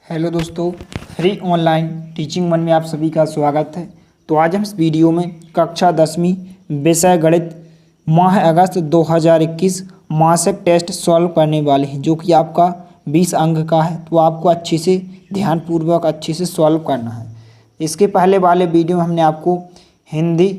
Hello दोस्तों, free online teaching one में आप सभी का स्वागत है। तो आज हम इस वीडियो में कक्षा 10वीं विषय गणित माह अगस्त 2021 मासिक टेस्ट सॉल्व करने वाले हैं, जो कि आपका 20 अंक का है। तो आपको अच्छे से ध्यानपूर्वक अच्छे से सॉल्व करना है। इसके पहले वाले वीडियो में हमने आपको हिंदी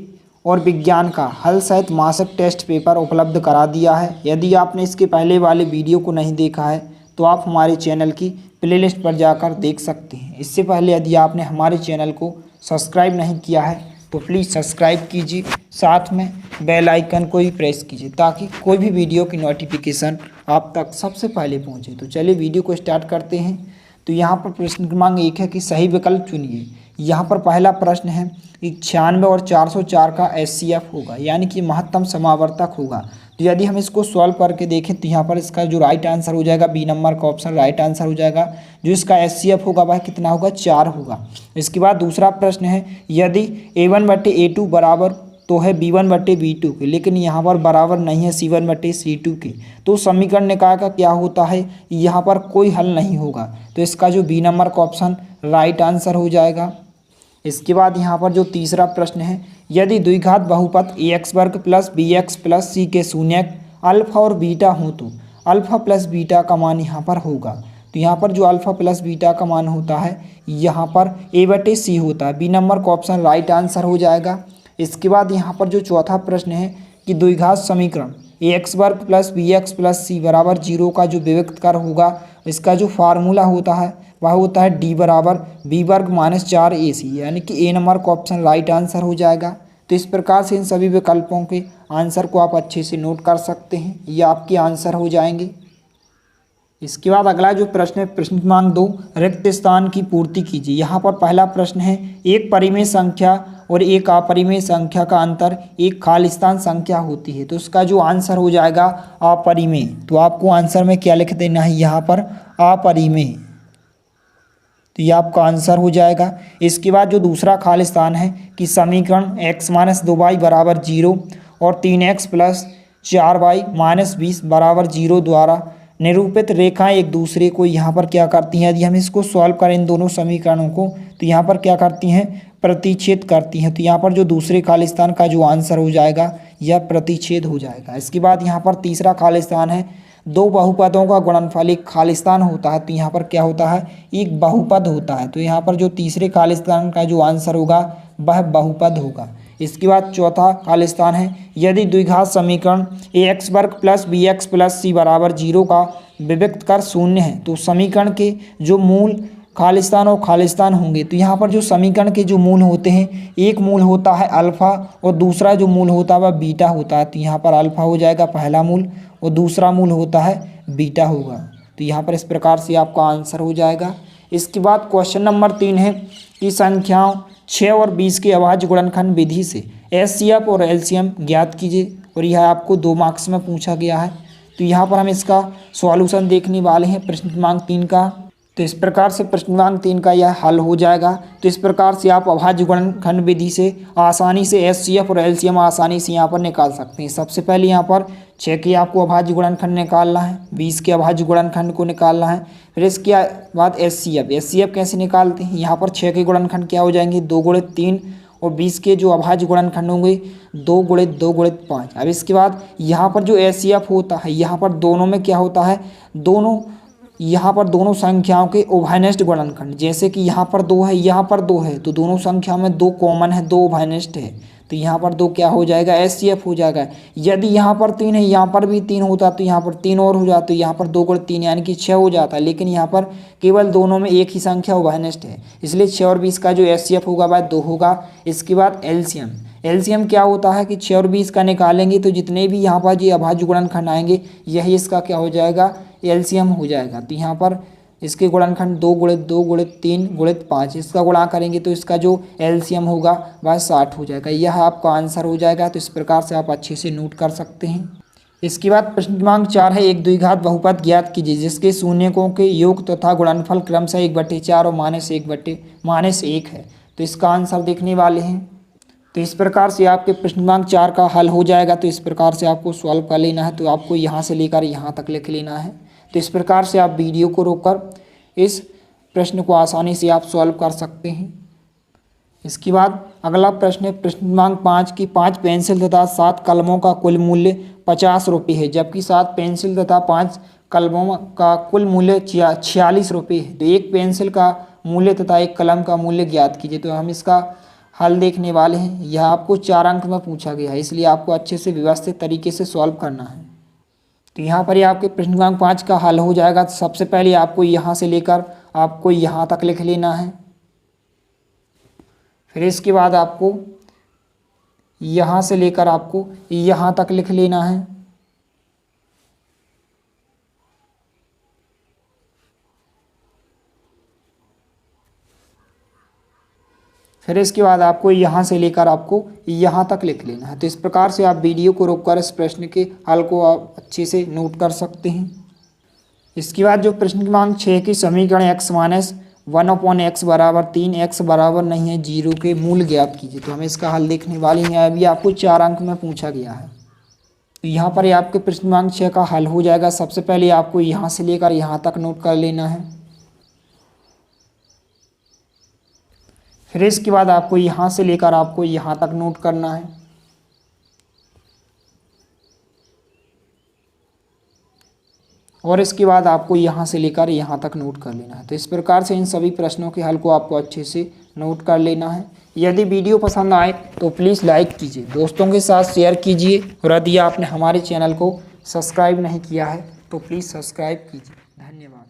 और विज्ञान का हल सहित मासिक टेस्ट पेपर उपलब्ध करा दिया है। यदि आपने इसके पहले वाले वीडियो को नहीं देखा है तो आप हमारे चैनल की प्लेलिस्ट पर जाकर देख सकते हैं। इससे पहले यदि आपने हमारे चैनल को सब्सक्राइब नहीं किया है तो प्लीज़ सब्सक्राइब कीजिए, साथ में बेल आइकन को ही प्रेस कीजिए ताकि कोई भी वीडियो की नोटिफिकेशन आप तक सबसे पहले पहुंचे। तो चलिए वीडियो को स्टार्ट करते हैं। तो यहाँ पर प्रश्न क्रमांक 1 है कि सही विकल्प चुनिए। यहाँ पर पहला प्रश्न है कि 96 और 404 का HCF होगा, यानी कि महत्तम समावर्तक होगा। तो यदि हम इसको सॉल्व करके देखें तो यहाँ पर इसका जो राइट आंसर हो जाएगा, बी नंबर का ऑप्शन राइट आंसर हो जाएगा। जो इसका HCF होगा वह कितना होगा, 4 होगा। इसके बाद दूसरा प्रश्न है यदि A1/A2 बराबर तो है B1/B2 के, लेकिन यहाँ पर बराबर नहीं है C1/C2 के, तो समीकरण निकाय का क्या होता है, यहाँ पर कोई हल नहीं होगा। तो इसका जो बी नंबर का ऑप्शन राइट आंसर हो जाएगा। इसके बाद यहाँ पर जो तीसरा प्रश्न है यदि द्विघात बहुपद ax² + bx + c के शून्यक अल्फा और बीटा हों तो अल्फा प्लस बीटा का मान यहाँ पर होगा। तो यहाँ पर जो अल्फा प्लस बीटा का मान होता है यहाँ पर A/C होता है। बी नंबर का ऑप्शन राइट आंसर हो जाएगा। इसके बाद यहाँ पर जो चौथा प्रश्न है कि द्विघात समीकरण ax² + bx + c बराबर 0 का जो विभक्त कर होगा, इसका जो फार्मूला होता है वह होता है d बराबर b² - 4ac, यानी कि ए नंबर का ऑप्शन राइट आंसर हो जाएगा। तो इस प्रकार से इन सभी विकल्पों के आंसर को आप अच्छे से नोट कर सकते हैं, ये आपके आंसर हो जाएंगे। इसके बाद अगला जो प्रश्न है प्रश्न क्रमांक 2 रिक्त स्थान की पूर्ति कीजिए। यहाँ पर पहला प्रश्न है एक परिमेय संख्या और एक अपरिमेय संख्या का अंतर एक खालिस्तान संख्या होती है। तो उसका जो आंसर हो जाएगा अपरिमेय। तो आपको आंसर में क्या लिख देना है, यहाँ पर अपरिमेय। तो ये आपका आंसर हो जाएगा। इसके बाद जो दूसरा खालिस्तान है कि समीकरण x - 2y बराबर 0 और 3x + 4y - 20 बराबर 0 द्वारा निरूपित रेखाएं एक दूसरे को यहाँ पर क्या करती हैं, यदि हम इसको सॉल्व करें इन दोनों समीकरणों को तो यहाँ पर क्या करती हैं, प्रतिच्छेद करती हैं। तो यहाँ पर जो दूसरे खालिस्तान का जो आंसर हो जाएगा यह प्रतिच्छेद हो जाएगा। इसके बाद यहाँ पर तीसरा खालिस्तान है दो बहुपदों का गुणनफल एक खालिस्तान होता है। तो यहाँ पर क्या होता है, एक बहुपद होता है। तो यहाँ पर जो तीसरे खालिस्तान का जो आंसर होगा वह बहुपद होगा। इसके बाद चौथा खालिस्तान है यदि द्विघात समीकरण ax² + bx + c बराबर 0 का विभक्त कर शून्य है तो समीकरण के जो मूल खालिस्तान और खालिस्तान होंगे। तो यहाँ पर जो समीकरण के जो मूल होते हैं, एक मूल होता है अल्फ़ा और दूसरा जो मूल होता है वह बीटा होता है। तो यहाँ पर अल्फ़ा हो जाएगा पहला मूल और दूसरा मूल होता है बीटा होगा। तो यहाँ पर इस प्रकार से आपका आंसर हो जाएगा। इसके बाद क्वेश्चन नंबर 3 है कि संख्याओं 6 और 20 के अभाज्य गुणनखंड विधि से HCF और LCM ज्ञात कीजिए। और यह आपको 2 मार्क्स में पूछा गया है। तो यहाँ पर हम इसका सॉल्यूशन देखने वाले हैं प्रश्न क्रमांक 3 का। तो इस प्रकार से प्रश्न क्रमांक 3 का यह हल हो जाएगा। तो इस प्रकार से आप अभाज्य गुणनखंड विधि से आसानी से HCF और LCM आसानी से यहाँ पर निकाल सकते हैं। सबसे पहले यहाँ पर 6 के आपको अभाज्य गुणनखंड निकालना है, 20 के अभाज्य गुणनखंड को निकालना है। फिर इसके बाद HCF कैसे निकालते हैं, यहाँ पर 6 के गुणनखंड क्या हो जाएंगे, 2 × 3 और 20 के जो अभाज्य गुणनखंड होंगे 2 × 2 × 5। अब इसके बाद यहाँ पर जो HCF होता है, यहाँ पर दोनों में क्या होता है, यहाँ पर दोनों संख्याओं के उभयनिष्ठ गुणनखंड, जैसे कि यहाँ पर 2 है यहाँ पर 2 है तो दोनों संख्या में 2 कॉमन है, 2 उभयनिष्ठ है। तो यहाँ पर 2 क्या हो जाएगा, HCF हो जाएगा। यदि यहाँ पर 3 है यहाँ पर भी 3 होता तो यहाँ पर 3 और हो जाता, तो यहाँ पर 2 × 3 यानी कि 6 हो जाता है। लेकिन यहाँ पर केवल दोनों में एक ही संख्या उभयनिष्ठ है, इसलिए 6 और 20 का जो HCF होगा वह 2 होगा। इसके बाद LCM क्या होता है कि 6 और 20 का निकालेंगे तो जितने भी यहाँ पर ये अभाज्य गुणनखंड आएंगे यही इसका क्या हो जाएगा, LCM हो जाएगा। तो यहाँ पर इसके गुणनखंड 2 × 2 × 3 × 5, इसका गुणा करेंगे तो इसका जो LCM होगा वह 60 हो जाएगा। यह आपका आंसर हो जाएगा। तो इस प्रकार से आप अच्छे से नोट कर सकते हैं। इसके बाद प्रश्न क्रमांक 4 है एक द्विघात बहुपद ज्ञात कीजिए जिसके शून्यकों के योग तथा गुणनफल क्रमशः 1/4 और -1 है। तो इसका आंसर देखने वाले हैं। तो इस प्रकार से आपके प्रश्न क्रमांक 4 का हल हो जाएगा। तो इस प्रकार से आपको सॉल्व कर लेना है। तो आपको यहाँ से लेकर यहाँ तक लिख लेना है। तो इस प्रकार से आप वीडियो को रोककर इस प्रश्न को आसानी से आप सॉल्व कर सकते हैं। इसके बाद अगला प्रश्न है प्रश्न क्रमांक 5 की 5 पेंसिल तथा 7 कलमों का कुल मूल्य 50 रुपये है, जबकि 7 पेंसिल तथा 5 कलमों का कुल मूल्य 46 रुपये है। तो एक पेंसिल का मूल्य तथा एक कलम का मूल्य ज्ञात कीजिए। तो हम इसका हल देखने वाले हैं। यह आपको 4 अंक में पूछा गया है, इसलिए आपको अच्छे से व्यवस्थित तरीके से सॉल्व करना है। तो यहाँ पर ही आपके प्रश्न क्रमांक 5 का हल हो जाएगा। तो सबसे पहले आपको यहाँ से लेकर आपको यहाँ तक लिख लेना है। फिर इसके बाद आपको यहाँ से लेकर आपको यहाँ तक लिख लेना है। फिर इसके बाद आपको यहाँ से लेकर आपको यहाँ तक लिख लेना है। तो इस प्रकार से आप वीडियो को रोककर इस प्रश्न के हल को आप अच्छे से नोट कर सकते हैं। इसके बाद जो प्रश्न क्रमांक 6 की समीकरण x माइनस 1/x बराबर 3 x बराबर नहीं है 0 के मूल ज्ञात कीजिए। तो हमें इसका हल देखने वाले हैं। अभी आपको 4 अंक में पूछा गया है। तो यहाँ पर आपके प्रश्न क्रमांक 6 का हल हो जाएगा। सबसे पहले आपको यहाँ से लेकर यहाँ तक नोट कर लेना है। फिर इसके बाद आपको यहाँ से लेकर आपको यहाँ तक नोट करना है। और इसके बाद आपको यहाँ से लेकर यहाँ तक नोट कर लेना है। तो इस प्रकार से इन सभी प्रश्नों के हल को आपको अच्छे से नोट कर लेना है। यदि वीडियो पसंद आए तो प्लीज़ लाइक कीजिए, दोस्तों के साथ शेयर कीजिए, और यदि आपने हमारे चैनल को सब्सक्राइब नहीं किया है तो प्लीज़ सब्सक्राइब कीजिए। धन्यवाद।